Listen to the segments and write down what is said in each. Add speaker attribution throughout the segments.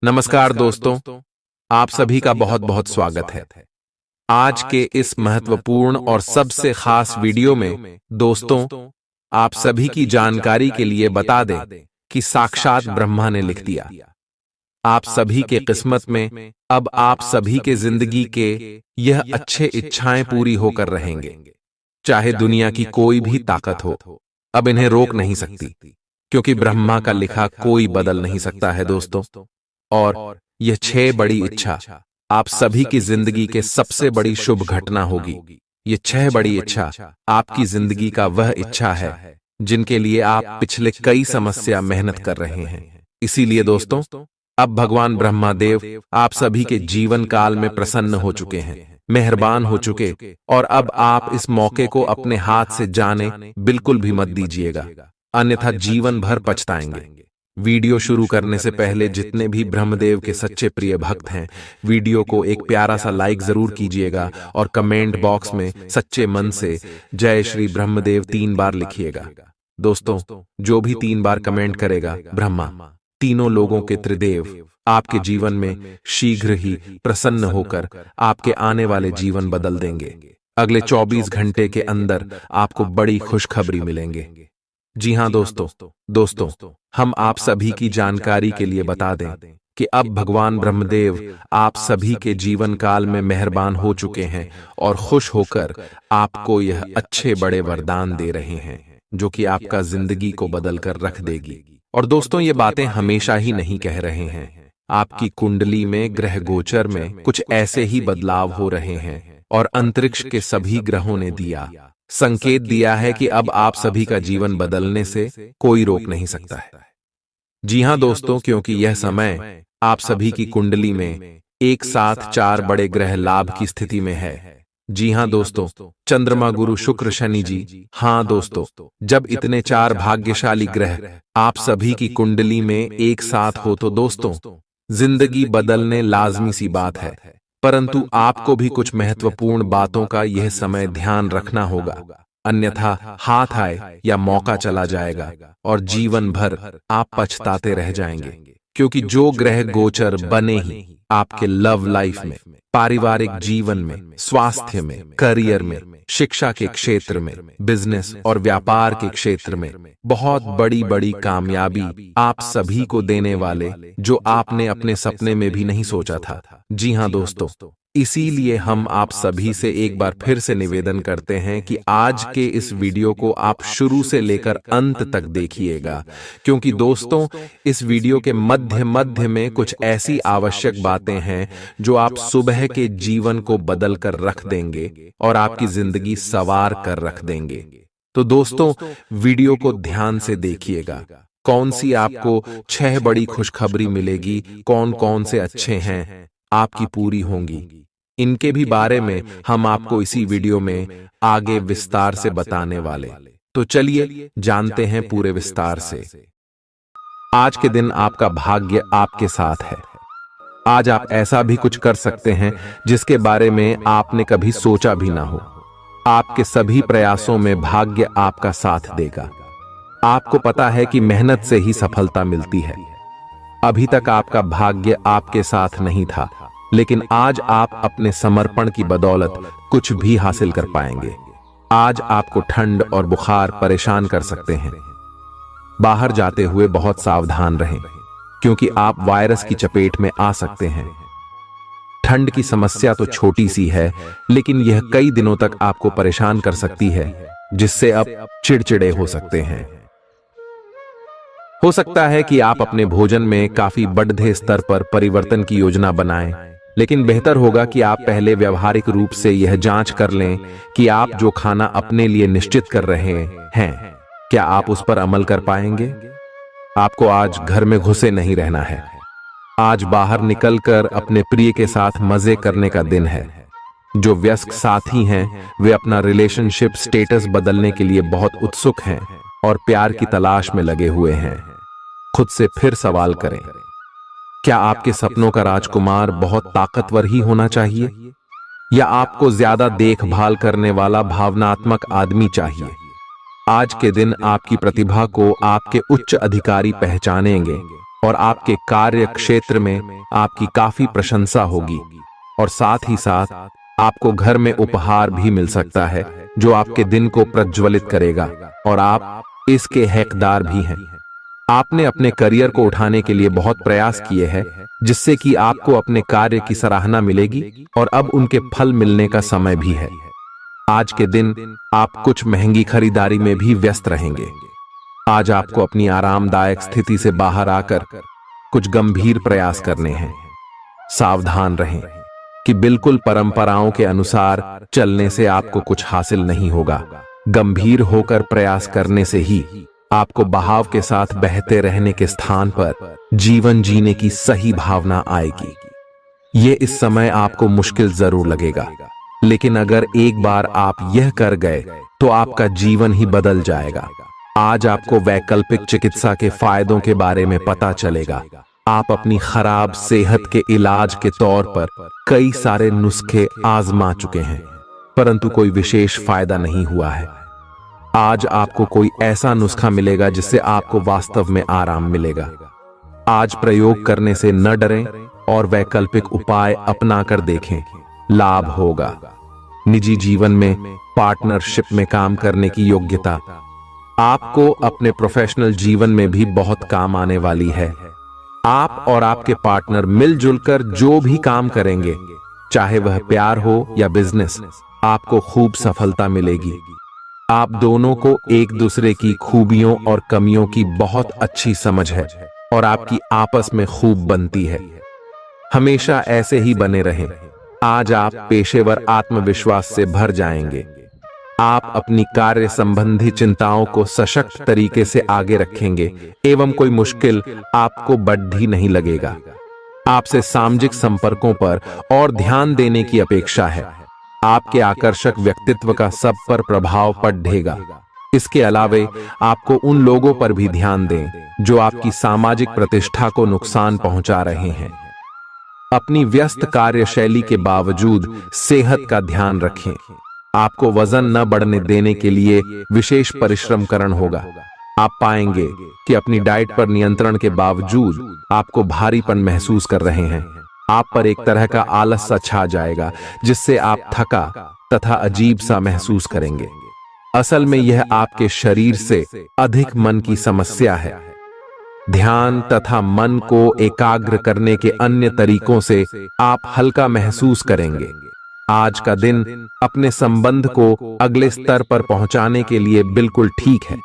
Speaker 1: नमस्कार दोस्तों, आप सभी का बहुत बहुत स्वागत है। आज के इस महत्वपूर्ण और सबसे खास वीडियो में दोस्तों, आप सभी की जानकारी के लिए बता दें कि साक्षात ब्रह्मा ने लिख दिया। आप सभी के किस्मत में अब आप सभी के जिंदगी के यह अच्छे इच्छाएं पूरी होकर रहेंगे। चाहे दुनिया की कोई भी ताकत हो, अब इन्हें रोक नहीं सकती, क्योंकि ब्रह्मा का लिखा कोई बदल नहीं सकता है दोस्तों। और यह 6 बड़ी इच्छा आप सभी की जिंदगी के सबसे बड़ी शुभ घटना होगी। ये 6 बड़ी इच्छा आपकी जिंदगी का वह इच्छा है जिनके लिए आप पिछले कई समस्या मेहनत कर रहे हैं। इसीलिए दोस्तों, अब भगवान ब्रह्मा देव आप सभी के जीवन काल में प्रसन्न हो चुके हैं, मेहरबान हो चुके, और अब आप इस मौके को अपने हाथ से जाने बिल्कुल भी मत दीजिएगा, अन्यथा जीवन भर पछताएंगे। वीडियो शुरू करने से पहले जितने भी ब्रह्मदेव के सच्चे प्रिय भक्त हैं, वीडियो को एक प्यारा सा लाइक जरूर कीजिएगा और कमेंट बॉक्स में सच्चे मन से जय श्री ब्रह्मदेव 3 बार लिखिएगा। दोस्तों, जो भी 3 बार कमेंट करेगा, ब्रह्मा तीनों लोगों के त्रिदेव आपके जीवन में शीघ्र ही प्रसन्न होकर आपके आने वाले जीवन बदल देंगे। अगले 24 घंटे के अंदर आपको बड़ी खुशखबरी मिलेंगे। जी हां दोस्तों, हम आप सभी की जानकारी के लिए बता दें कि अब भगवान ब्रह्मदेव आप सभी के जीवन काल में मेहरबान हो चुके हैं और खुश होकर आपको यह अच्छे बड़े वरदान दे रहे हैं, जो कि आपका जिंदगी को बदल कर रख देगी। और दोस्तों, ये बातें हमेशा ही नहीं कह रहे हैं, आपकी कुंडली में ग्रह गोचर में कुछ ऐसे ही बदलाव हो रहे हैं और अंतरिक्ष के सभी ग्रहों ने दिया संकेत दिया है कि अब आप सभी का जीवन बदलने से कोई रोक नहीं सकता है। जी हां दोस्तों, क्योंकि यह समय आप सभी की कुंडली में एक साथ 4 बड़े ग्रह लाभ की स्थिति में है। जी हां दोस्तों, चंद्रमा, गुरु, शुक्र, शनि जी। हां दोस्तों, जब इतने 4 भाग्यशाली ग्रह आप सभी की कुंडली में एक साथ हो तो दोस्तों, जिंदगी बदलने लाजमी सी बात है। परंतु आपको भी कुछ महत्वपूर्ण बातों का यह समय ध्यान रखना होगा, अन्यथा हाथ आए या मौका चला जाएगा और जीवन भर आप पछताते रह जाएंगे। क्योंकि जो ग्रह गोचर बने ही आपके लव लाइफ में, पारिवारिक जीवन में, स्वास्थ्य में, करियर में, शिक्षा के क्षेत्र में, बिजनेस और व्यापार के क्षेत्र में बहुत बड़ी बड़ी कामयाबी आप सभी को देने वाले, जो आपने अपने सपने में भी नहीं सोचा था। जी हां दोस्तों, इसीलिए हम आप सभी से एक बार फिर से निवेदन करते हैं कि आज के इस वीडियो को आप शुरू से लेकर अंत तक देखिएगा, क्योंकि दोस्तों, इस वीडियो के मध्य में कुछ ऐसी आवश्यक बातें हैं जो आप सुबह के जीवन को बदल कर रख देंगे और आपकी जिंदगी सवार कर रख देंगे। तो दोस्तों, वीडियो को ध्यान से देखिएगा। कौन सी आपको 6 बड़ी खुशखबरी मिलेगी, कौन कौन से अच्छे हैं आपकी पूरी होंगी, इनके भी बारे में हम आपको इसी वीडियो में आगे विस्तार से बताने वाले। तो चलिए जानते हैं पूरे विस्तार से। आज के दिन आपका भाग्य आपके साथ है। आज आप ऐसा भी कुछ कर सकते हैं जिसके बारे में आपने कभी सोचा भी ना हो। आपके सभी प्रयासों में भाग्य आपका साथ देगा। आपको पता है कि मेहनत से ही सफलता मिलती है। अभी तक आपका भाग्य आपके साथ नहीं था, लेकिन आज आप अपने समर्पण की बदौलत कुछ भी हासिल कर पाएंगे। आज आपको ठंड और बुखार परेशान कर सकते हैं। बाहर जाते हुए बहुत सावधान रहें, क्योंकि आप वायरस की चपेट में आ सकते हैं। ठंड की समस्या तो छोटी सी है, लेकिन यह कई दिनों तक आपको परेशान कर सकती है, जिससे आप चिड़चिड़े हो सकते हैं। हो सकता है कि आप अपने भोजन में काफी बढ़ते स्तर पर परिवर्तन की योजना बनाएं, लेकिन बेहतर होगा कि आप पहले व्यवहारिक रूप से यह जांच कर लें कि आप जो खाना अपने लिए निश्चित कर रहे हैं, क्या आप उस पर अमल कर पाएंगे। आपको आज घर में घुसे नहीं रहना है। आज बाहर निकलकर अपने प्रिय के साथ मजे करने का दिन है। जो व्यस्क साथी हैं, वे अपना रिलेशनशिप स्टेटस बदलने के लिए बहुत उत्सुक हैं और प्यार की तलाश में लगे हुए हैं। खुद से फिर सवाल करें, क्या आपके सपनों का राजकुमार बहुत ताकतवर ही होना चाहिए, या आपको ज्यादा देखभाल करने वाला भावनात्मक आदमी चाहिए। आज के दिन आपकी प्रतिभा को आपके उच्च अधिकारी पहचानेंगे और आपके कार्य क्षेत्र में आपकी काफी प्रशंसा होगी। और साथ ही साथ आपको घर में उपहार भी मिल सकता है जो आपके दिन को प्रज्वलित करेगा और आप इसके हकदार भी हैं। आपने अपने करियर को उठाने के लिए बहुत प्रयास किए हैं, जिससे कि आपको अपने कार्य की सराहना मिलेगी और अब उनके फल मिलने का समय भी है। आज के दिन आप कुछ महंगी खरीदारी में भी व्यस्त रहेंगे। आज आपको अपनी आरामदायक स्थिति से बाहर आकर कुछ गंभीर प्रयास करने हैं। सावधान रहें कि बिल्कुल परंपराओं के अनुसार चलने से आपको कुछ हासिल नहीं होगा। गंभीर होकर प्रयास करने से ही आपको बहाव के साथ बहते रहने के स्थान पर जीवन जीने की सही भावना आएगी। ये इस समय आपको मुश्किल जरूर लगेगा, लेकिन अगर एक बार आप यह कर गए तो आपका जीवन ही बदल जाएगा। आज आपको वैकल्पिक चिकित्सा के फायदों के बारे में पता चलेगा। आप अपनी खराब सेहत के इलाज के तौर पर कई सारे नुस्खे आजमा चुके हैं, परंतु कोई विशेष फायदा नहीं हुआ है। आज आपको कोई ऐसा नुस्खा मिलेगा जिससे आपको वास्तव में आराम मिलेगा। आज प्रयोग करने से न डरें और वैकल्पिक उपाय अपनाकर देखें, लाभ होगा। निजी जीवन में पार्टनरशिप में काम करने की योग्यता आपको अपने प्रोफेशनल जीवन में भी बहुत काम आने वाली है। आप और आपके पार्टनर मिलजुल कर जो भी काम करेंगे, चाहे वह प्यार हो या बिजनेस, आपको खूब सफलता मिलेगी। आप दोनों को एक दूसरे की खूबियों और कमियों की बहुत अच्छी समझ है और आपकी आपस में खूब बनती है। हमेशा ऐसे ही बने रहें। आज आप पेशेवर आत्मविश्वास से भर जाएंगे। आप अपनी कार्य संबंधी चिंताओं को सशक्त तरीके से आगे रखेंगे एवं कोई मुश्किल आपको बढ़ी नहीं लगेगा। आपसे सामाजिक संपर्कों पर और ध्यान देने की अपेक्षा है। आपके आकर्षक व्यक्तित्व का सब पर प्रभाव पड़ेगा। इसके अलावे आपको उन लोगों पर भी ध्यान दें जो आपकी सामाजिक प्रतिष्ठा को नुकसान पहुंचा रहे हैं। अपनी व्यस्त कार्यशैली के बावजूद सेहत का ध्यान रखें। आपको वजन न बढ़ने देने के लिए विशेष परिश्रम करना होगा। आप पाएंगे कि अपनी डाइट पर नियंत्रण के बावजूद आपको भारीपन महसूस कर रहे हैं। आप पर एक तरह का आलस सा छा जाएगा, जिससे आप थका तथा अजीब सा महसूस करेंगे। असल में यह आपके शरीर से अधिक मन की समस्या है। ध्यान तथा मन को एकाग्र करने के अन्य तरीकों से आप हल्का महसूस करेंगे। आज का दिन अपने संबंध को अगले स्तर पर पहुंचाने के लिए बिल्कुल ठीक है।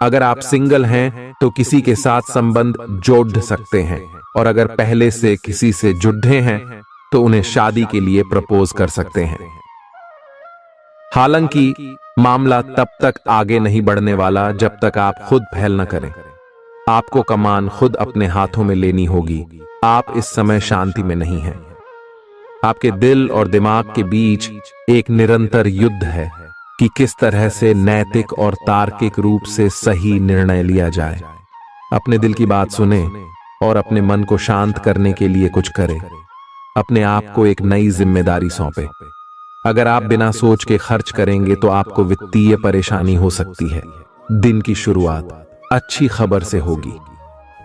Speaker 1: अगर आप सिंगल हैं तो किसी के साथ संबंध जोड़ सकते हैं, और अगर पहले से किसी से जुड़े हैं तो उन्हें शादी के लिए प्रपोज कर सकते हैं। हालांकि मामला तब तक आगे नहीं बढ़ने वाला जब तक आप खुद पहल न करें। आपको कमान खुद अपने हाथों में लेनी होगी। आप इस समय शांति में नहीं हैं। आपके दिल और दिमाग के बीच एक निरंतर युद्ध है कि किस तरह से नैतिक और तार्किक रूप से सही निर्णय लिया जाए। अपने दिल की बात सुने और अपने मन को शांत करने के लिए कुछ करें। अपने आप को एक नई जिम्मेदारी सौंपे। अगर आप बिना सोच के खर्च करेंगे तो आपको वित्तीय परेशानी हो सकती है। दिन की शुरुआत अच्छी खबर से होगी।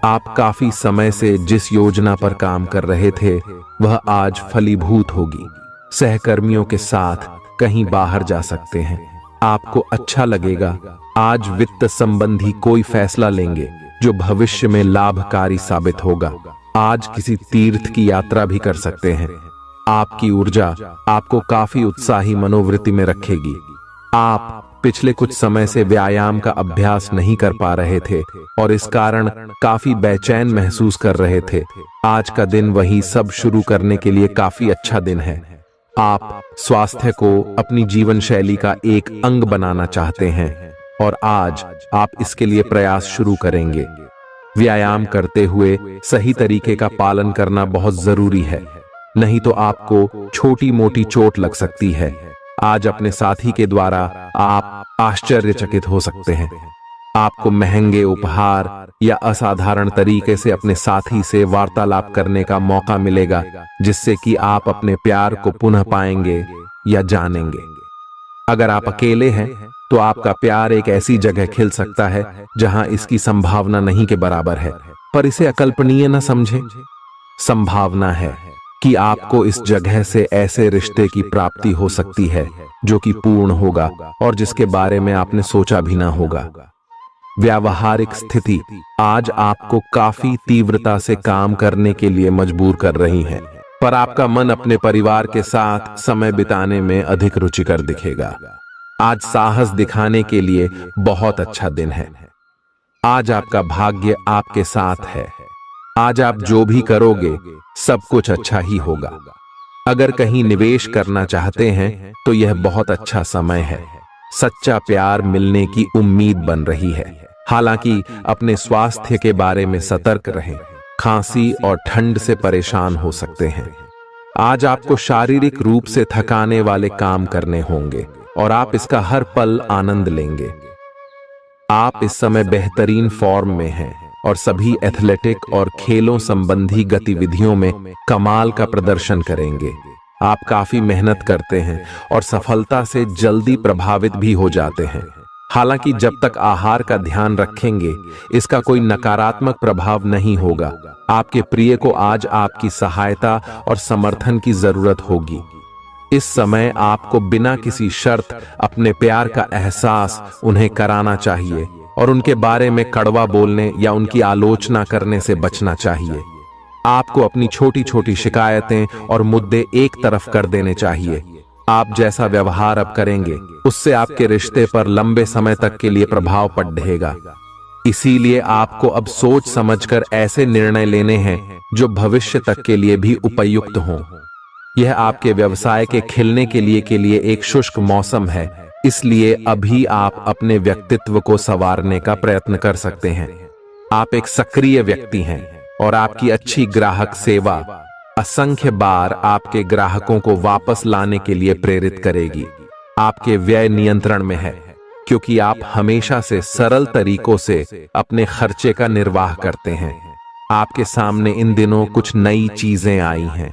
Speaker 1: आप काफी समय से जिस योजना पर काम कर रहे थे वह आज फलीभूत होगी। सहकर्मियों के साथ कहीं बाहर जा सकते हैं। आपको अच्छा लगेगा। आज वित्त संबंधी कोई फैसला लेंगे जो भविष्य में लाभकारी साबित होगा। आज किसी तीर्थ की यात्रा भी कर सकते हैं। आपकी ऊर्जा आपको काफी उत्साही मनोवृत्ति में रखेगी। आप पिछले कुछ समय से व्यायाम का अभ्यास नहीं कर पा रहे थे और इस कारण काफी बेचैन महसूस कर रहे थे। आज का दिन वही सब शुरू करने के लिए काफी अच्छा दिन है। आप स्वास्थ्य को अपनी जीवन शैली का एक अंग बनाना चाहते हैं और आज आप इसके लिए प्रयास शुरू करेंगे। व्यायाम करते हुए सही तरीके का पालन करना बहुत जरूरी है, नहीं तो आपको छोटी मोटी चोट लग सकती है। आज अपने साथी के द्वारा आप आश्चर्यचकित हो सकते हैं। आपको महंगे उपहार या असाधारण तरीके से अपने साथी से वार्तालाप करने का मौका मिलेगा, जिससे कि आप अपने प्यार को पुनः पाएंगे या जानेंगे। अगर आप अकेले हैं तो आपका प्यार एक ऐसी जगह खिल सकता है जहां इसकी संभावना नहीं के बराबर है, पर इसे अकल्पनीय न समझें। संभावना है कि आपको इस जगह से ऐसे रिश्ते की प्राप्ति हो सकती है जो कि पूर्ण होगा और जिसके बारे में आपने सोचा भी ना होगा। व्यावहारिक स्थिति आज आपको काफी तीव्रता से काम करने के लिए मजबूर कर रही है, पर आपका मन अपने परिवार के साथ समय बिताने में अधिक रुचिकर दिखेगा। आज साहस दिखाने के लिए बहुत अच्छा दिन है। आज आपका भाग्य आपके साथ है। आज आप जो भी करोगे सब कुछ अच्छा ही होगा। अगर कहीं निवेश करना चाहते हैं तो यह बहुत अच्छा समय है। सच्चा प्यार मिलने की उम्मीद बन रही है। हालांकि अपने स्वास्थ्य के बारे में सतर्क रहें। खांसी और ठंड से परेशान हो सकते हैं। आज आपको शारीरिक रूप से थकाने वाले काम करने होंगे और आप इसका हर पल आनंद लेंगे। आप इस समय बेहतरीन फॉर्म में हैं और सभी एथलेटिक और खेलों संबंधी गतिविधियों में कमाल का प्रदर्शन करेंगे। आप काफी मेहनत करते हैं और सफलता से जल्दी प्रभावित भी हो जाते हैं। हालांकि जब तक आहार का ध्यान रखेंगे इसका कोई नकारात्मक प्रभाव नहीं होगा। आपके प्रिय को आज आपकी सहायता और समर्थन की जरूरत होगी। इस समय आपको बिना किसी शर्त अपने प्यार का एहसास उन्हें कराना चाहिए और उनके बारे में कड़वा बोलने या उनकी आलोचना करने से बचना चाहिए। आपको अपनी छोटी छोटी शिकायतें और मुद्दे एक तरफ कर देने चाहिए। आप जैसा व्यवहार अब करेंगे उससे आपके रिश्ते पर लंबे समय तक के लिए प्रभाव पड़ेगा। इसीलिए आपको अब सोच समझकर ऐसे निर्णय लेने हैं जो भविष्य तक के लिए भी उपयुक्त हों। यह आपके व्यवसाय के खिलने के लिए एक शुष्क मौसम है, इसलिए अभी आप अपने व्यक्तित्व को संवारने का प्रयत्न कर सकते हैं। आप एक सक्रिय व्यक्ति हैं और आपकी अच्छी ग्राहक सेवा असंख्य बार आपके ग्राहकों को वापस लाने के लिए प्रेरित करेगी। आपके व्यय नियंत्रण में है क्योंकि आप हमेशा से सरल तरीकों से अपने खर्चे का निर्वाह करते हैं। आपके सामने इन दिनों कुछ नई चीजें आई हैं।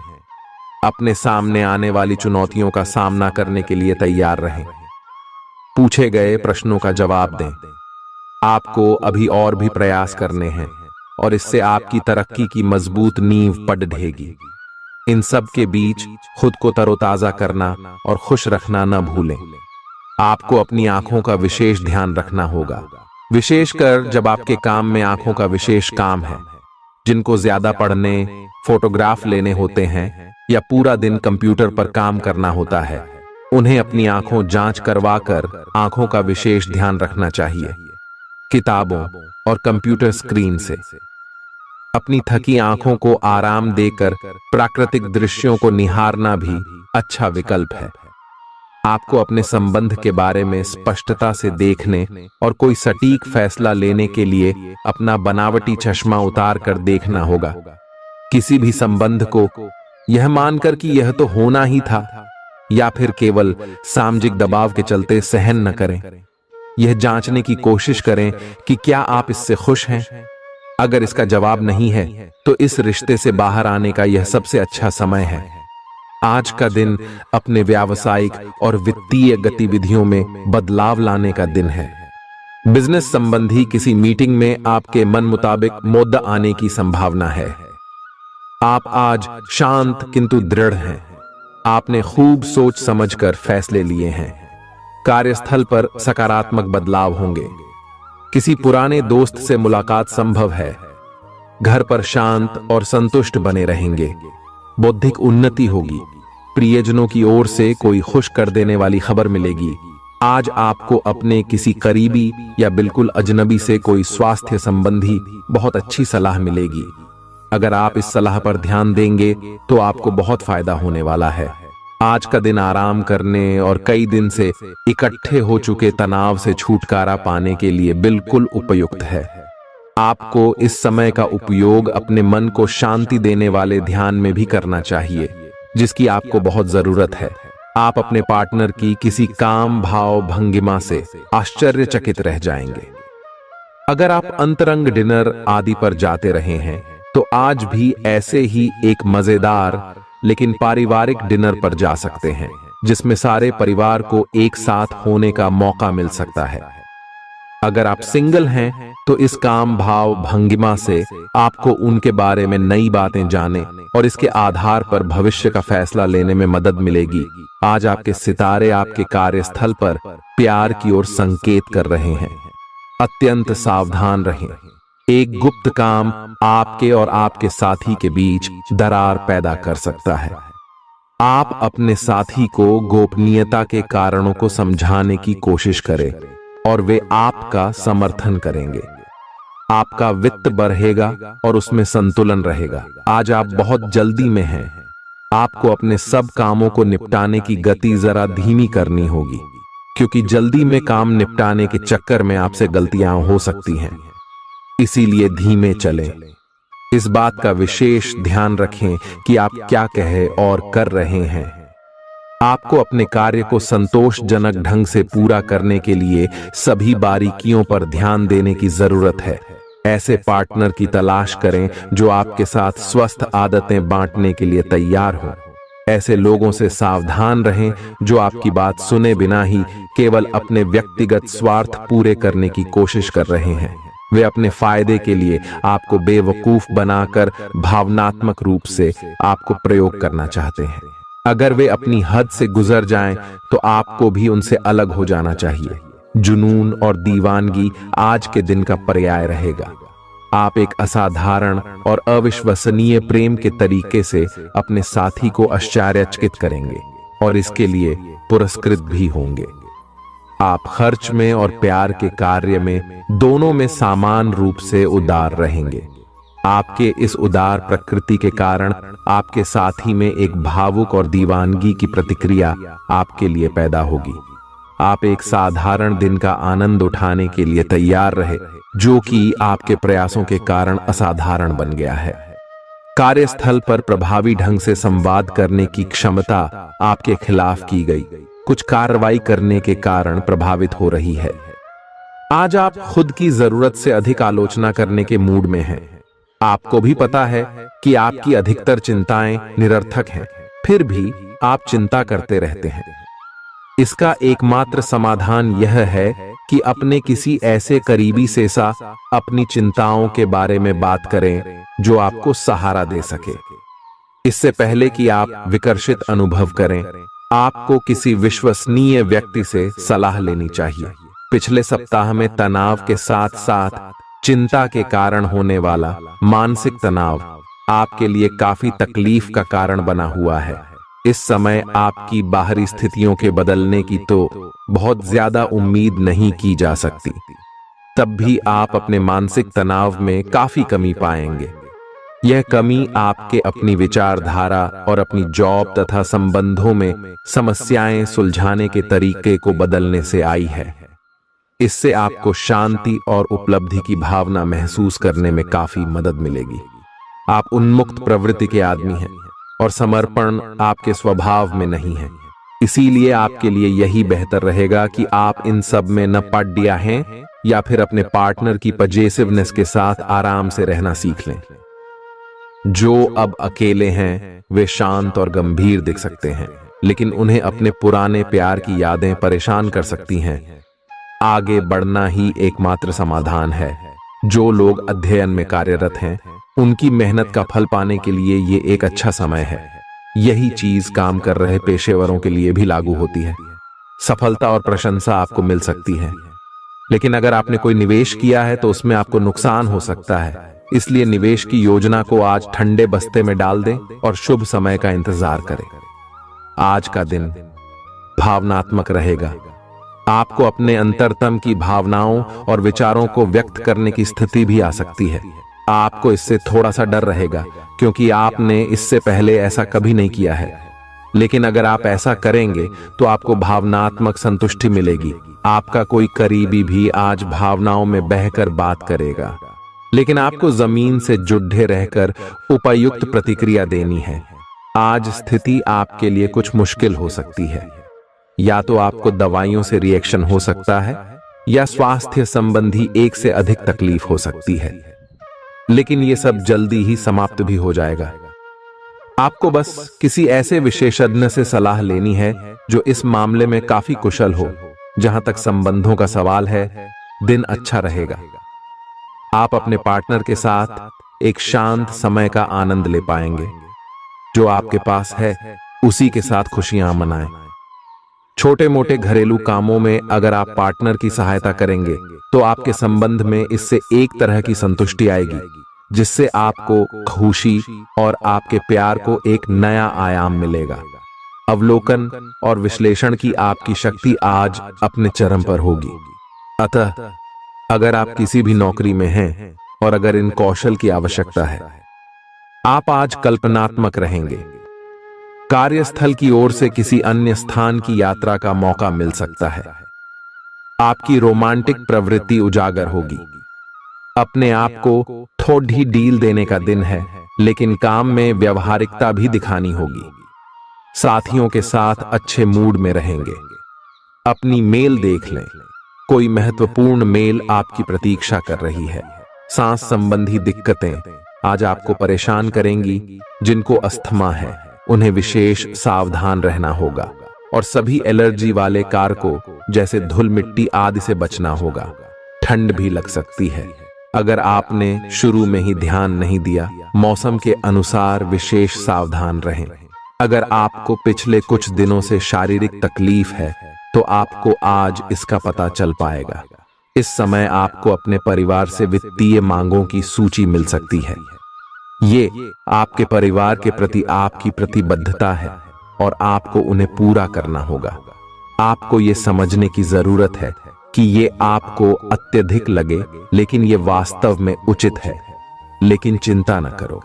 Speaker 1: अपने सामने आने वाली चुनौतियों का सामना करने के लिए तैयार रहें। पूछे गए प्रश्नों का जवाब दें। आपको अभी और भी प्रयास करने हैं और इससे आपकी तरक्की की मजबूत नींव पड़ेगी। इन सब के बीच खुद को तरोताजा करना और खुश रखना न भूलें। आपको अपनी आंखों का विशेष ध्यान रखना होगा, विशेषकर जब आपके काम में आंखों का विशेष काम है। जिनको ज्यादा पढ़ने, फोटोग्राफ लेने होते हैं या पूरा दिन कंप्यूटर पर काम करना होता है, उन्हें अपनी आंखों जांच करवाकर आंखों का विशेष ध्यान रखना चाहिए। किताबों और कंप्यूटर स्क्रीन से अपनी थकी आंखों को आराम देकर प्राकृतिक दृश्यों को निहारना भी अच्छा विकल्प है। आपको अपने संबंध के बारे में स्पष्टता से देखने और कोई सटीक फैसला लेने के लिए अपना बनावटी चश्मा उतार कर देखना होगा। किसी भी संबंध को यह मानकर कि यह तो होना ही था या फिर केवल सामाजिक दबाव के चलते सहन न करें। यह जांचने की कोशिश करें कि क्या आप इससे खुश हैं। अगर इसका जवाब नहीं है तो इस रिश्ते से बाहर आने का यह सबसे अच्छा समय है। आज का दिन अपने व्यावसायिक और वित्तीय गतिविधियों में बदलाव लाने का दिन है। बिजनेस संबंधी किसी मीटिंग में आपके मन मुताबिक मुद्दा आने की संभावना है। आप आज शांत किंतु दृढ़ हैं। आपने खूब सोच समझकर फैसले लिए हैं। कार्यस्थल पर सकारात्मक बदलाव होंगे। किसी पुराने दोस्त से मुलाकात संभव है। घर पर शांत और संतुष्ट बने रहेंगे। बौद्धिक उन्नति होगी। प्रियजनों की ओर से कोई खुश कर देने वाली खबर मिलेगी। आज आपको अपने किसी करीबी या बिल्कुल अजनबी से कोई स्वास्थ्य संबंधी बहुत अच्छी सलाह मिलेगी। अगर आप इस सलाह पर ध्यान देंगे तो आपको बहुत फायदा होने वाला है। आज का दिन आराम करने और कई दिन से इकट्ठे हो चुके तनाव से छुटकारा पाने के लिए बिल्कुल उपयुक्त है। आपको इस समय का उपयोग अपने मन को शांति देने वाले ध्यान में भी करना चाहिए, जिसकी आपको बहुत जरूरत है। आप अपने पार्टनर की किसी काम भाव भंगिमा से आश्चर्यचकित रह जाएंगे। अगर आप अंतरंग डिनर आदि पर जाते रहे हैं तो आज भी ऐसे ही एक मजेदार लेकिन पारिवारिक डिनर पर जा सकते हैं, जिसमें सारे परिवार को एक साथ होने का मौका मिल सकता है। अगर आप सिंगल हैं तो इस काम भाव भंगिमा से आपको उनके बारे में नई बातें जाने और इसके आधार पर भविष्य का फैसला लेने में मदद मिलेगी। आज आपके सितारे आपके कार्यस्थल पर प्यार की ओर संकेत कर रहे हैं। अत्यंत सावधान रहें। एक गुप्त काम आपके और आपके साथी के बीच दरार पैदा कर सकता है। आप अपने साथी को गोपनीयता के कारणों को समझाने की कोशिश करें और वे आपका समर्थन करेंगे। आपका वित्त बढ़ेगा और उसमें संतुलन रहेगा। आज आप बहुत जल्दी में हैं। आपको अपने सब कामों को निपटाने की गति जरा धीमी करनी होगी, क्योंकि जल्दी में काम निपटाने के चक्कर में आपसे गलतियां हो सकती हैं। इसीलिए धीमे चलें। इस बात का विशेष ध्यान रखें कि आप क्या कहे और कर रहे हैं। आपको अपने कार्य को संतोषजनक ढंग से पूरा करने के लिए सभी बारीकियों पर ध्यान देने की जरूरत है। ऐसे पार्टनर की तलाश करें जो आपके साथ स्वस्थ आदतें बांटने के लिए तैयार हो। ऐसे लोगों से सावधान रहें जो आपकी बात सुने बिना ही केवल अपने व्यक्तिगत स्वार्थ पूरे करने की कोशिश कर रहे हैं। वे अपने फायदे के लिए आपको बेवकूफ बनाकर भावनात्मक रूप से आपको प्रयोग करना चाहते हैं। अगर वे अपनी हद से गुजर जाएं, तो आपको भी उनसे अलग हो जाना चाहिए। जुनून और दीवानगी आज के दिन का पर्याय रहेगा। आप एक असाधारण और अविश्वसनीय प्रेम के तरीके से अपने साथी को आश्चर्यचकित करेंगे और इसके लिए पुरस्कृत भी होंगे। आप खर्च में और प्यार के कार्य में दोनों में समान रूप से उदार रहेंगे। आपके इस उदार प्रकृति के कारण आपके साथी में एक भावुक और दीवानगी की प्रतिक्रिया आपके लिए पैदा होगी। आप एक साधारण दिन का आनंद उठाने के लिए तैयार रहे, जो कि आपके प्रयासों के कारण असाधारण बन गया है। कार्यस्थल पर प्रभावी ढंग से संवाद करने की क्षमता आपके खिलाफ की गई कुछ कार्रवाई करने के कारण प्रभावित हो रही है। आज आप खुद की जरूरत से अधिक आलोचना करने के मूड में हैं। आपको भी पता है कि आपकी अधिकतर चिंताएं निरर्थक हैं, फिर भी आप चिंता करते रहते हैं। इसका एकमात्र समाधान यह है कि अपने किसी ऐसे करीबी से अपनी चिंताओं के बारे में बात करें जो आपको सहारा दे सके। इससे पहले कि आप विकर्षित अनुभव करें, आपको किसी विश्वसनीय व्यक्ति से सलाह लेनी चाहिए। पिछले सप्ताह में तनाव के साथ साथ चिंता के कारण होने वाला मानसिक तनाव आपके लिए काफी तकलीफ का कारण बना हुआ है। इस समय आपकी बाहरी स्थितियों के बदलने की तो बहुत ज्यादा उम्मीद नहीं की जा सकती। तब भी आप अपने मानसिक तनाव में काफी कमी पाएंगे। यह कमी आपके अपनी विचारधारा और अपनी जॉब तथा संबंधों में समस्याएं सुलझाने के तरीके को बदलने से आई है। इससे आपको शांति और उपलब्धि की भावना महसूस करने में काफी मदद मिलेगी। आप उन्मुक्त प्रवृत्ति के आदमी हैं और समर्पण आपके स्वभाव में नहीं है। इसीलिए आपके लिए यही बेहतर रहेगा कि आप इन सब में न पड़ गया हैं या फिर अपने पार्टनर की पजेसिवनेस के साथ आराम से रहना सीख लें। जो अब अकेले हैं वे शांत और गंभीर दिख सकते हैं, लेकिन उन्हें अपने पुराने प्यार की यादें परेशान कर सकती हैं। आगे बढ़ना ही एकमात्र समाधान है। जो लोग अध्ययन में कार्यरत हैं, उनकी मेहनत का फल पाने के लिए ये एक अच्छा समय है। यही चीज काम कर रहे पेशेवरों के लिए भी लागू होती है। सफलता और प्रशंसा आपको मिल सकती है, लेकिन अगर आपने कोई निवेश किया है तो उसमें आपको नुकसान हो सकता है। इसलिए निवेश की योजना को आज ठंडे बस्ते में डाल दें और शुभ समय का इंतजार करें। आज का दिन भावनात्मक रहेगा। आपको अपने अंतरतम की भावनाओं और विचारों को व्यक्त करने की स्थिति भी आ सकती है। आपको इससे थोड़ा सा डर रहेगा, क्योंकि आपने इससे पहले ऐसा कभी नहीं किया है। लेकिन अगर आप ऐसा करेंगे तो आपको भावनात्मक संतुष्टि मिलेगी। आपका कोई करीबी भी आज भावनाओं में बहकर बात करेगा, लेकिन आपको जमीन से जुड़े रहकर उपयुक्त प्रतिक्रिया देनी है। आज स्थिति आपके लिए कुछ मुश्किल हो सकती है। या तो आपको दवाइयों से रिएक्शन हो सकता है या स्वास्थ्य संबंधी एक से अधिक तकलीफ हो सकती है, लेकिन यह सब जल्दी ही समाप्त भी हो जाएगा। आपको बस किसी ऐसे विशेषज्ञ से सलाह लेनी है जो इस मामले में काफी कुशल हो। जहां तक संबंधों का सवाल है, दिन अच्छा रहेगा। आप अपने पार्टनर के साथ एक शांत समय का आनंद ले पाएंगे। जो आपके पास है उसी के साथ खुशियां मनाएं। छोटे मोटे घरेलू कामों में अगर आप पार्टनर की सहायता करेंगे तो आपके संबंध में इससे एक तरह की संतुष्टि आएगी, जिससे आपको खुशी और आपके प्यार को एक नया आयाम मिलेगा। अवलोकन और विश्लेषण की आपकी शक्ति आज अपने चरम पर होगी। अतः अगर आप किसी भी नौकरी में हैं और अगर इन कौशल की आवश्यकता है, आप आज कल्पनात्मक रहेंगे। कार्यस्थल की ओर से किसी अन्य स्थान की यात्रा का मौका मिल सकता है। आपकी रोमांटिक प्रवृत्ति उजागर होगी। अपने आप को थोड़ी डील देने का दिन है, लेकिन काम में व्यवहारिकता भी दिखानी होगी। साथियों के साथ अच्छे मूड में रहेंगे। अपनी मेल देख लें, कोई महत्वपूर्ण मेल आपकी प्रतीक्षा कर रही है। सांस संबंधी दिक्कतें आज आपको परेशान करेंगी। जिनको अस्थमा है उन्हें विशेष सावधान रहना होगा और सभी एलर्जी वाले कारकों जैसे धूल मिट्टी आदि से बचना होगा। ठंड भी लग सकती है। अगर आपने शुरू में ही ध्यान नहीं दिया, मौसम के अनुसार विशेष सावधान रहें। अगर आपको पिछले कुछ दिनों से शारीरिक तकलीफ है तो आपको आज इसका पता चल पाएगा। इस समय आपको अपने परिवार से वित्तीय मांगों की सूची मिल सकती है। ये आपके परिवार के प्रति आपकी प्रतिबद्धता है और आपको उन्हें पूरा करना होगा। आपको ये समझने की जरूरत है कि ये आपको अत्यधिक लगे, लेकिन ये वास्तव में उचित है। लेकिन चिंता न करो,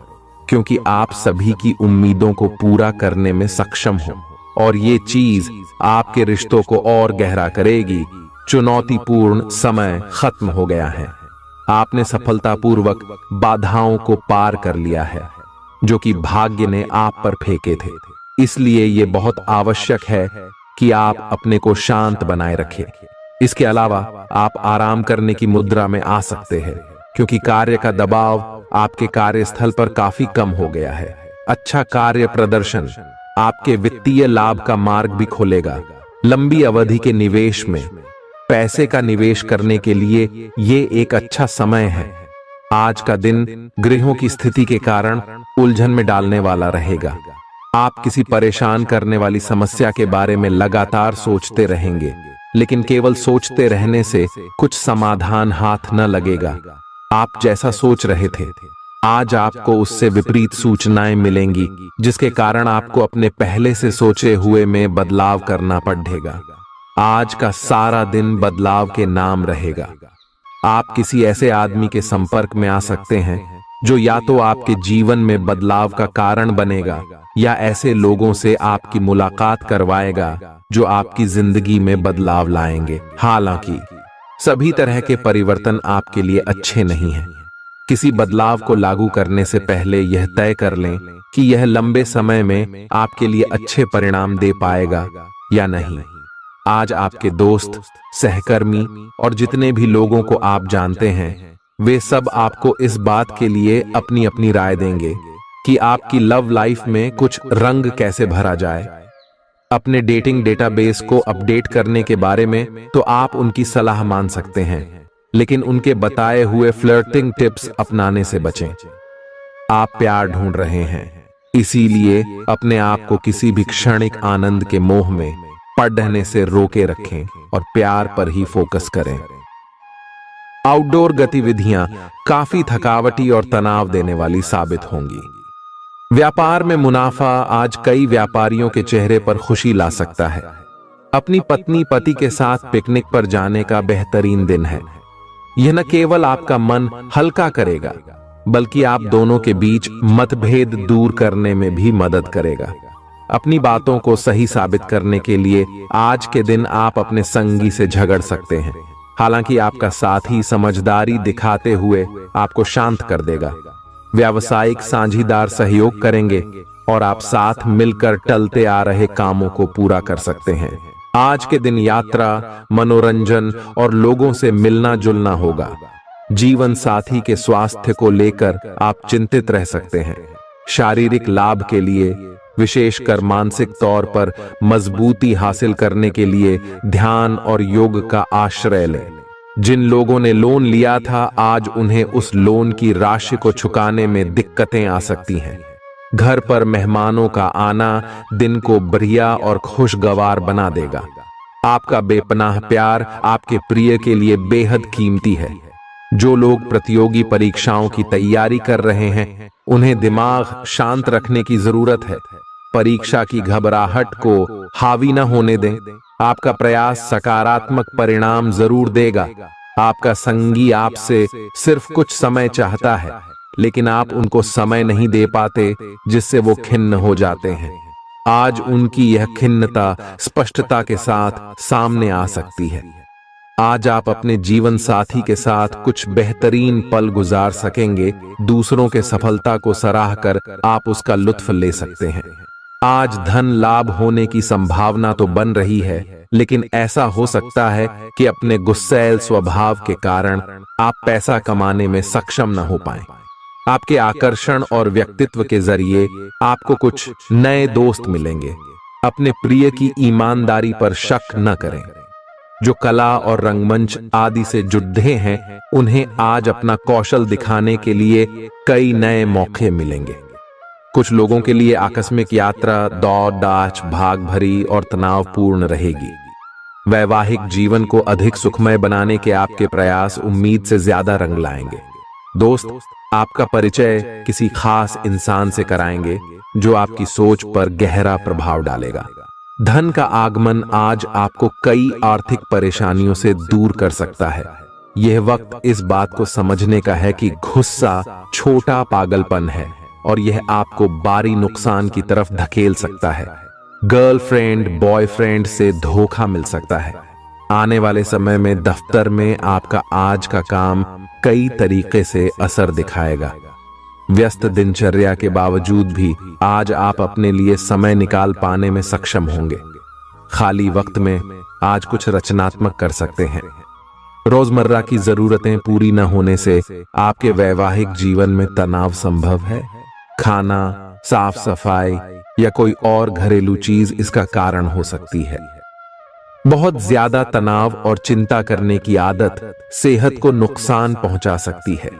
Speaker 1: क्योंकि आप सभी की उम्मीदों को पूरा करने में सक्षम हो और ये चीज आपके रिश्तों को और गहरा करेगी। चुनौतीपूर्ण समय खत्म हो गया है। आपने सफलतापूर्वक बाधाओं को पार कर लिया है जो कि भाग्य ने आप पर फेंके थे। इसलिए ये बहुत आवश्यक है कि आप अपने को शांत बनाए रखें। इसके अलावा आप आराम करने की मुद्रा में आ सकते हैं, क्योंकि कार्य का दबाव आपके कार्यस्थल पर काफी कम हो गया है। अच्छा कार्य प्रदर्शन आपके वित्तीय लाभ का मार्ग भी खोलेगा। लंबी अवधि के निवेश में पैसे का निवेश करने के लिए ये एक अच्छा समय है। आज का दिन गृहों की स्थिति के कारण उलझन में डालने वाला रहेगा। आप किसी परेशान करने वाली समस्या के बारे में लगातार सोचते रहेंगे, लेकिन केवल सोचते रहने से कुछ समाधान हाथ न लगेगा। आप जैसा सोच रहे थे, आज आपको उससे विपरीत सूचनाएं मिलेंगी, जिसके कारण आपको अपने पहले से सोचे हुए में बदलाव करना पड़ेगा। आज का सारा दिन बदलाव के नाम रहेगा। आप किसी ऐसे आदमी के संपर्क में आ सकते हैं जो या तो आपके जीवन में बदलाव का कारण बनेगा या ऐसे लोगों से आपकी मुलाकात करवाएगा जो आपकी जिंदगी में बदलाव लाएंगे। हालांकि सभी तरह के परिवर्तन आपके लिए अच्छे नहीं हैं। किसी बदलाव को लागू करने से पहले यह तय कर लें कि यह लंबे समय में आपके लिए अच्छे परिणाम दे पाएगा या नहीं। आज आपके दोस्त, सहकर्मी और जितने भी लोगों को आप जानते हैं, वे सब आपको इस बात के लिए अपनी अपनी राय देंगे कि आपकी लव लाइफ में कुछ रंग कैसे भरा जाए। अपने डेटिंग डेटाबेस को अपडेट करने के बारे में तो आप उनकी सलाह मान सकते हैं, लेकिन उनके बताए हुए फ्लर्टिंग टिप्स अपनाने से बचें। आप प्यार ढूंढ रहे हैं, इसीलिए अपने आप को किसी भी क्षणिक आनंद के मोह में पड़ने से रोके रखें और प्यार पर ही फोकस करें। आउटडोर गतिविधियां काफी थकावटी और तनाव देने वाली साबित होंगी। व्यापार में मुनाफा आज कई व्यापारियों के चेहरे पर खुशी ला सकता है। अपनी पत्नी पति के साथ पिकनिक पर जाने का बेहतरीन दिन है। यह न केवल आपका मन हल्का करेगा, बल्कि आप दोनों के बीच मतभेद दूर करने में भी मदद करेगा। अपनी बातों को सही साबित करने के लिए आज के दिन आप अपने संगी से झगड़ सकते हैं। हालांकि आपका साथी समझदारी दिखाते हुए आपको शांत कर देगा। व्यावसायिक साझीदार सहयोग करेंगे और आप साथ मिलकर टलते आ रहे कामों को पूरा कर सकते हैं। आज के दिन यात्रा, मनोरंजन और लोगों से मिलना जुलना होगा। जीवन साथी के स्वास्थ्य को लेकर आप चिंतित रह सकते हैं। शारीरिक लाभ के लिए, विशेषकर मानसिक तौर पर मजबूती हासिल करने के लिए ध्यान और योग का आश्रय लें। जिन लोगों ने लोन लिया था आज उन्हें उस लोन की राशि को चुकाने में दिक्कतें आ सकती हैं। घर पर मेहमानों का आना दिन को बढ़िया और खुशगवार बना देगा। आपका बेपनाह प्यार आपके प्रिय के लिए बेहद कीमती है। जो लोग प्रतियोगी परीक्षाओं की तैयारी कर रहे हैं उन्हें दिमाग शांत रखने की जरूरत है। परीक्षा की घबराहट को हावी न होने दें। आपका प्रयास सकारात्मक परिणाम जरूर देगा। आपका संगी आपसे सिर्फ कुछ समय चाहता है, लेकिन आप उनको समय नहीं दे पाते, जिससे वो खिन्न हो जाते हैं। आज उनकी यह खिन्नता स्पष्टता के साथ सामने आ सकती है। आज आप अपने जीवन साथी के साथ कुछ बेहतरीन पल गुजार सकेंगे। दूसरों के सफलता को सराह कर आप उसका लुत्फ ले सकते हैं। आज धन लाभ होने की संभावना तो बन रही है, लेकिन ऐसा हो सकता है कि अपने गुस्सैल स्वभाव के कारण आप पैसा कमाने में सक्षम न हो पाएं। आपके आकर्षण और व्यक्तित्व के जरिए आपको कुछ नए दोस्त मिलेंगे। अपने प्रिय की ईमानदारी पर शक न करें। जो कला और रंगमंच आदि से जुड़े हैं उन्हें आज अपना कौशल दिखाने के लिए कई नए मौके मिलेंगे। कुछ लोगों के लिए आकस्मिक यात्रा दौड़ दाच भाग भरी और तनावपूर्ण रहेगी। वैवाहिक जीवन को अधिक सुखमय बनाने के आपके प्रयास उम्मीद से ज्यादा रंग लाएंगे। दोस्त आपका परिचय किसी खास इंसान से कराएंगे जो आपकी सोच पर गहरा प्रभाव डालेगा। धन का आगमन आज आपको कई आर्थिक परेशानियों से दूर कर सकता है। यह वक्त इस बात को समझने का है कि गुस्सा छोटा पागलपन है और यह आपको भारी नुकसान की तरफ धकेल सकता है। गर्लफ्रेंड बॉयफ्रेंड से धोखा मिल सकता है। आने वाले समय में दफ्तर में आपका आज का काम कई तरीके से असर दिखाएगा। व्यस्त दिनचर्या के बावजूद भी आज आप अपने लिए समय निकाल पाने में सक्षम होंगे। खाली वक्त में आज कुछ रचनात्मक कर सकते हैं। रोजमर्रा की जरूरतें पूरी न होने से आपके वैवाहिक जीवन में तनाव संभव है। खाना, साफ सफाई या कोई और घरेलू चीज इसका कारण हो सकती है। बहुत ज्यादा तनाव और चिंता करने की आदत सेहत को नुकसान पहुंचा सकती है।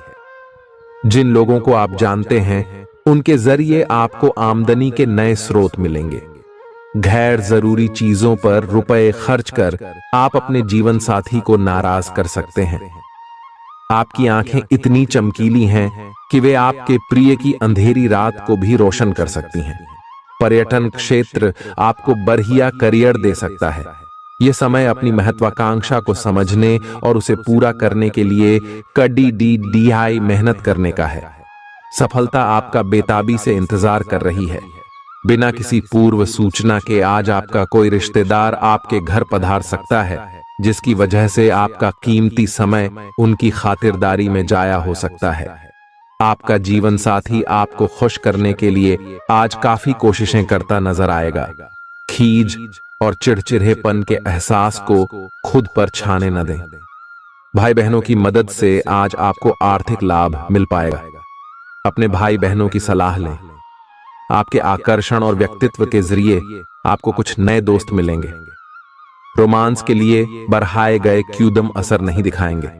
Speaker 1: जिन लोगों को आप जानते हैं उनके जरिए आपको आमदनी के नए स्रोत मिलेंगे। गैर जरूरी चीजों पर रुपए खर्च कर आप अपने जीवन साथी को नाराज कर सकते हैं। आपकी आंखें इतनी चमकीली हैं कि वे आपके प्रिय की अंधेरी रात को भी रोशन कर सकती हैं। पर्यटन क्षेत्र आपको बढ़िया करियर दे सकता है। यह समय अपनी महत्वाकांक्षा को समझने और उसे पूरा करने के लिए कड़ी मेहनत करने का है। सफलता आपका बेताबी से इंतजार कर रही है। बिना किसी पूर्व सूचना के आज आपका कोई रिश्तेदार आपके घर पधार सकता है, जिसकी वजह से आपका कीमती समय उनकी खातिरदारी में जाया हो सकता है। आपका जीवन साथी आपको खुश करने के लिए आज काफी कोशिशें करता नजर आएगा। खीज और चिड़चिड़ेपन के एहसास को खुद पर छाने न दें। भाई बहनों की मदद से आज आपको आर्थिक लाभ मिल पाएगा। अपने भाई बहनों की सलाह लें। आपके आकर्षण और व्यक्तित्व के जरिए आपको कुछ नए दोस्त मिलेंगे। रोमांस के लिए बढ़ाए गए क्यूदम असर नहीं दिखाएंगे।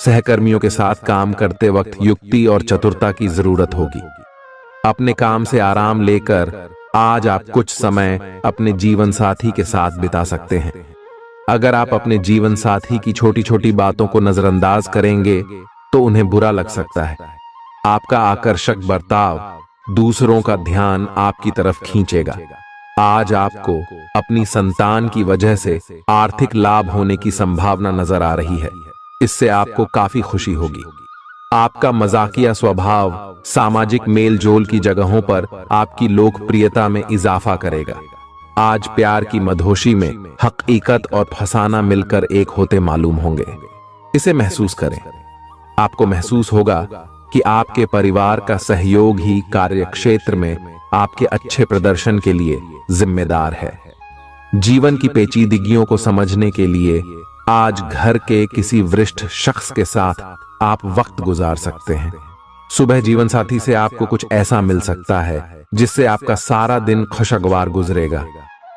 Speaker 1: सहकर्मियों के साथ काम करते वक्त युक्ति और चतुरता की जरूरत होगी। अपने काम से आराम लेकर आज आप कुछ समय अपने जीवन साथी के साथ बिता सकते हैं। अगर आप अपने जीवन साथी की छोटी छोटी बातों को नजरअंदाज करेंगे तो उन्हें बुरा लग सकता है। आपका आकर्षक बर्ताव दूसरों का ध्यान आपकी तरफ खींचेगा। आज आपको अपनी संतान की वजह से आर्थिक लाभ होने की संभावना नजर आ रही है। इससे आपको काफी खुशी होगी। आपका मजाकिया स्वभाव सामाजिक मेलजोल की जगहों पर आपकी लोकप्रियता में इजाफा करेगा। आज प्यार की मधोशी में हकीकत और फसाना मिलकर एक होते मालूम होंगे। इसे महसूस करें। आपको महसूस होगा कि आपके परिवार का सहयोग ही कार्यक्षेत्र में आपके अच्छे प्रदर्शन के लिए जिम्मेदार है। जीवन की पेचीदगियों को समझने के लिए आज घर के किसी वरिष्ठ शख्स के साथ आप वक्त गुजार सकते हैं। सुबह जीवन साथी से आपको कुछ ऐसा मिल सकता है जिससे आपका सारा दिन खुशगवार गुजरेगा।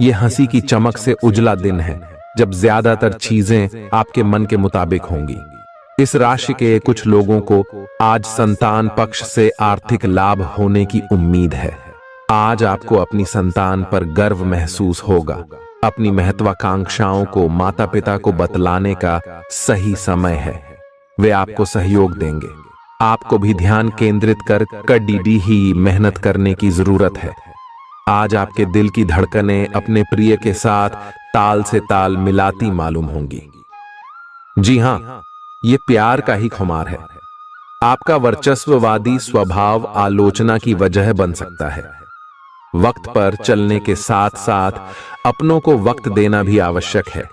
Speaker 1: यह हंसी की चमक से उजला दिन है जब ज्यादातर चीजें आपके मन के मुताबिक होंगी। इस राशि के कुछ लोगों को आज संतान पक्ष से आर्थिक लाभ होने की उम्मीद है। आज आपको अपनी संतान पर गर्व महसूस होगा। अपनी महत्वाकांक्षाओं को माता पिता को बतलाने का सही समय है। वे आपको सहयोग देंगे। आपको भी ध्यान केंद्रित कर कड़ी ही मेहनत करने की जरूरत है। आज आपके दिल की धड़कनें अपने प्रिय के साथ ताल से ताल मिलाती मालूम होंगी। जी हां, ये प्यार का ही खुमार है। आपका वर्चस्ववादी स्वभाव आलोचना की वजह बन सकता है। वक्त पर चलने के साथ साथ अपनों को वक्त देना भी आवश्यक है।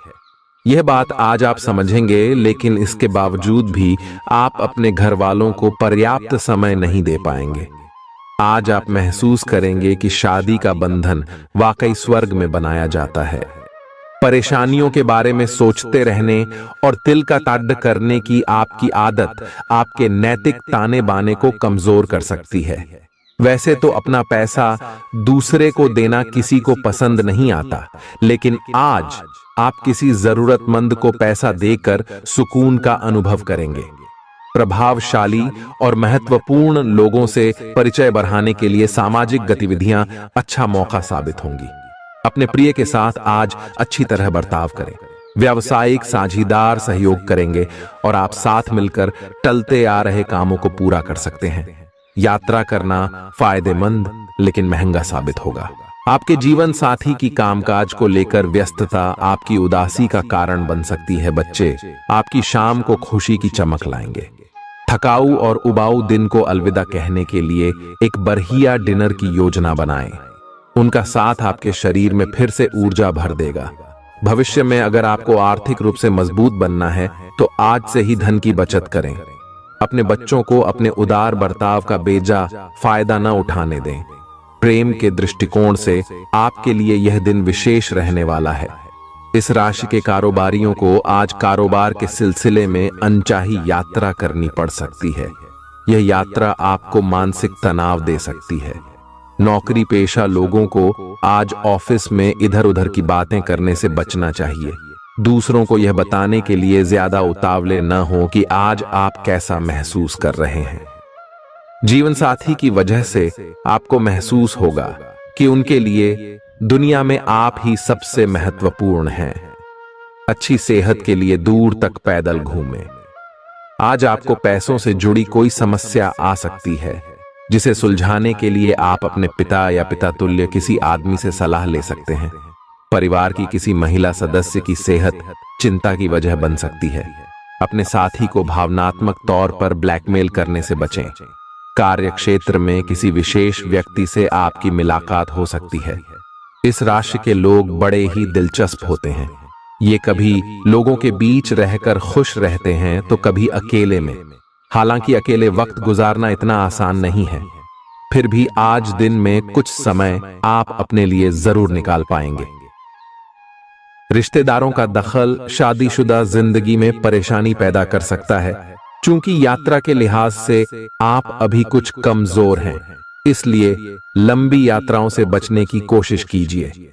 Speaker 1: यह बात आज आप समझेंगे, लेकिन इसके बावजूद भी आप अपने घर वालों को पर्याप्त समय नहीं दे पाएंगे। आज आप महसूस करेंगे कि शादी का बंधन वाकई स्वर्ग में बनाया जाता है। परेशानियों के बारे में सोचते रहने और तिल का ताड़ करने की आपकी आदत आपके नैतिक ताने बाने को कमजोर कर सकती है। वैसे तो अपना पैसा दूसरे को देना किसी को पसंद नहीं आता, लेकिन आज आप किसी जरूरतमंद को पैसा देकर सुकून का अनुभव करेंगे। प्रभावशाली और महत्वपूर्ण लोगों से परिचय बढ़ाने के लिए सामाजिक गतिविधियां अच्छा मौका साबित होंगी। अपने प्रिय के साथ आज अच्छी तरह बर्ताव करें। व्यावसायिक साझीदार सहयोग करेंगे और आप साथ मिलकर टलते आ रहे कामों को पूरा कर सकते हैं। यात्रा करना फायदेमंद लेकिन महंगा साबित होगा। आपके जीवन साथी की कामकाज को लेकर व्यस्तता आपकी उदासी का कारण बन सकती है। बच्चे आपकी शाम को खुशी की चमक लाएंगे। थकाऊ और उबाऊ दिन को अलविदा कहने के लिए एक बढ़िया डिनर की योजना बनाएं। उनका साथ आपके शरीर में फिर से ऊर्जा भर देगा। भविष्य में अगर आपको आर्थिक रूप से मजबूत बनना है तो आज से ही धन की बचत करें। अपने बच्चों को अपने उदार बर्ताव का बेजा फायदा न उठाने दें। प्रेम के दृष्टिकोण से आपके लिए यह दिन विशेष रहने वाला है। इस राशि के कारोबारियों को आज कारोबार के सिलसिले में अनचाही यात्रा करनी पड़ सकती है। यह यात्रा आपको मानसिक तनाव दे सकती है। नौकरी पेशा लोगों को आज ऑफिस में इधर उधर की बातें करने से बचना चाहिए। दूसरों को यह बताने के लिए ज्यादा उतावले न हो कि आज आप कैसा महसूस कर रहे हैं। जीवन साथी की वजह से आपको महसूस होगा कि उनके लिए दुनिया में आप ही सबसे महत्वपूर्ण हैं। अच्छी सेहत के लिए दूर तक पैदल घूमें। आज आपको पैसों से जुड़ी कोई समस्या आ सकती है, जिसे सुलझाने के लिए आप अपने पिता या पिता तुल्य किसी आदमी से सलाह ले सकते हैं। परिवार की किसी महिला सदस्य की सेहत चिंता की वजह बन सकती है। अपने साथी को भावनात्मक तौर पर ब्लैकमेल करने से बचें। कार्य क्षेत्र में किसी विशेष व्यक्ति से आपकी मुलाकात हो सकती है। इस राशि के लोग बड़े ही दिलचस्प होते हैं। ये कभी लोगों के बीच रहकर खुश रहते हैं तो कभी अकेले में। हालांकि अकेले वक्त गुजारना इतना आसान नहीं है, फिर भी आज दिन में कुछ समय आप अपने लिए जरूर निकाल पाएंगे। रिश्तेदारों का दखल शादीशुदा जिंदगी में परेशानी पैदा कर सकता है। चूंकि यात्रा के लिहाज से आप अभी कुछ कमजोर हैं, इसलिए लंबी यात्राओं से बचने की कोशिश कीजिए।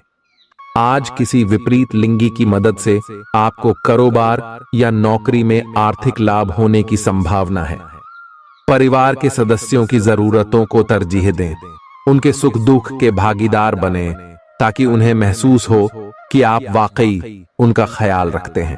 Speaker 1: आज किसी विपरीत लिंगी की मदद से आपको कारोबार या नौकरी में आर्थिक लाभ होने की संभावना है। परिवार के सदस्यों की जरूरतों को तरजीह दें। उनके सुख दुख के भागीदार बने ताकि उन्हें महसूस हो कि आप वाकई उनका ख्याल रखते हैं।